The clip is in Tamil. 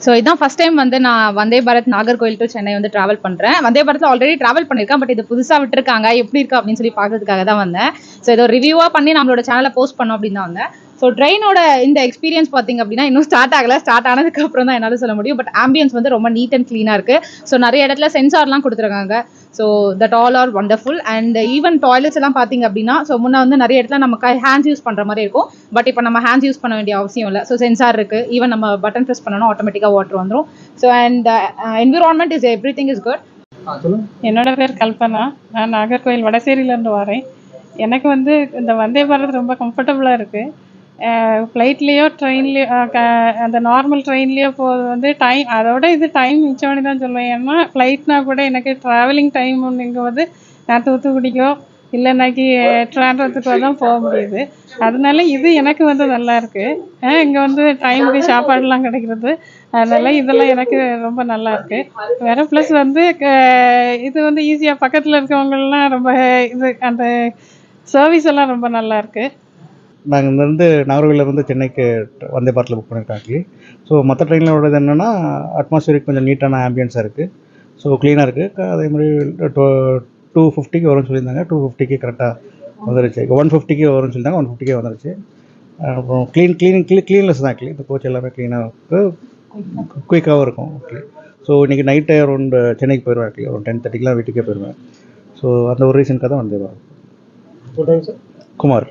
ஸோ இதான் ஃபர்ஸ்ட் டைம் வந்து நான் வந்தே பாரத் நாகர்கோவில் டு சென்னை வந்து ட்ராவல் பண்ணுறேன். வந்தே பாரத்தில் ஆல்ரெடி ட்ராவல் பண்ணியிருக்கேன், பட் இது புதுசாக விட்டுருக்காங்க, எப்படி இருக்கு அப்படின்னு சொல்லி பார்க்கறதுக்காக தான் வந்தேன். ஸோ இதை ரிவ்யூவாக பண்ணி நம்மளோட சேனலை போஸ்ட் பண்ணோம் அப்படின்னு தான் வந்தேன். ஸோ ட்ரெயினோட இந்த எக்ஸ்பீரியன்ஸ் பார்த்தீங்க அப்படின்னா இன்னும் ஸ்டார்ட் ஆகலை, ஸ்டார்ட் ஆனதுக்கு அப்புறம் தான் என்னால் சொல்ல முடியும். பட் ஆம்பியன்ஸ் வந்து ரொம்ப நீட் அண்ட் க்ளீனாக இருக்குது. ஸோ நிறைய இடத்துல சென்சார்லாம் கொடுத்துருக்காங்க. So that all are wonderful. And even toilets எல்லாம் பார்த்தீங்க அப்படின்னா ஸோ முன்ன வந்து நிறைய இடத்துல நம்ம ஹேண்ட்ஸ் யூஸ் பண்ணுற மாதிரி இருக்கும், பட் இப்போ நம்ம ஹேண்ட்ஸ் யூஸ் பண்ண வேண்டிய அவசியம் இல்லை. ஸோ சென்சார் இருக்குது, ஈவன் நம்ம பட்டன் ப்ரெஸ் பண்ணணும் ஆட்டோமேட்டிக்காக வாட்டர் வந்துடும். So and environment is every thing is good. என்னோட பேர் கல்பனா, நான் நாகர்கோவில் வடசேரியிலேருந்து வரேன். எனக்கு வந்து இந்த வந்தே பாரத் ரொம்ப கம்ஃபர்டபுளாக இருக்குது. ஃப்ளைட்லேயோ ட்ரெயின்லேயோ அந்த நார்மல் ட்ரெயின்லேயோ போகிறது வந்து டைம், அதோட இது டைம் மிச்சம்னு தான் சொல்லுவேன். ஏன்னா ஃப்ளைட்னா கூட எனக்கு ட்ராவலிங் டைம் இங்கே வந்து நான் தூத்துக்குடிக்கோ இல்லைனாக்கி ட்ராண்டத்துக்கோ தான் போக முடியுது. அதனால இது எனக்கு வந்து நல்லா இருக்குது. இங்கே வந்து டைமுக்கு சாப்பாடுலாம் கிடைக்கிறது, அதனால இதெல்லாம் எனக்கு ரொம்ப நல்லா இருக்குது. வேறு ப்ளஸ் வந்து இது வந்து ஈஸியாக பக்கத்தில் இருக்கவங்கலாம் ரொம்ப இது அந்த சர்வீஸ் எல்லாம் ரொம்ப நல்லா இருக்குது. நாங்கள் இங்கேருந்து நாகர்கோவிலேருந்து சென்னைக்கு வந்தே பாரத்தில் புக் பண்ணியிருக்காங்க. ஸோ மற்ற ட்ரெயினோடது என்னென்னா அட்மாஸ்பியரிக் கொஞ்சம் நீட்டான ஆம்பியன்ஸாக இருக்குது. ஸோ க்ளீனாக இருக்குது. அதே மாதிரி 250 வரும்னு சொல்லியிருந்தாங்க. 250 கரெக்டாக வந்துருச்சு. 150 வரும்னு சொல்லியிருந்தாங்க, 150 வந்துருச்சு. அப்புறம் க்ளீன்லெஸ் தான். இந்த கோச் எல்லாமே க்ளீனாக இருக்குது, குயிக்காகவும் இருக்கும். ஓகே. ஸோ இன்றைக்கி நைட்டு அரௌண்ட் சென்னைக்கு போயிடுவேன். ஒரு 10:30க்கெலாம் வீட்டுக்கே போயிடுவேன். ஸோ அந்த ஒரு ரீசனுக்காக தான் வந்தே பாரத். குமார்.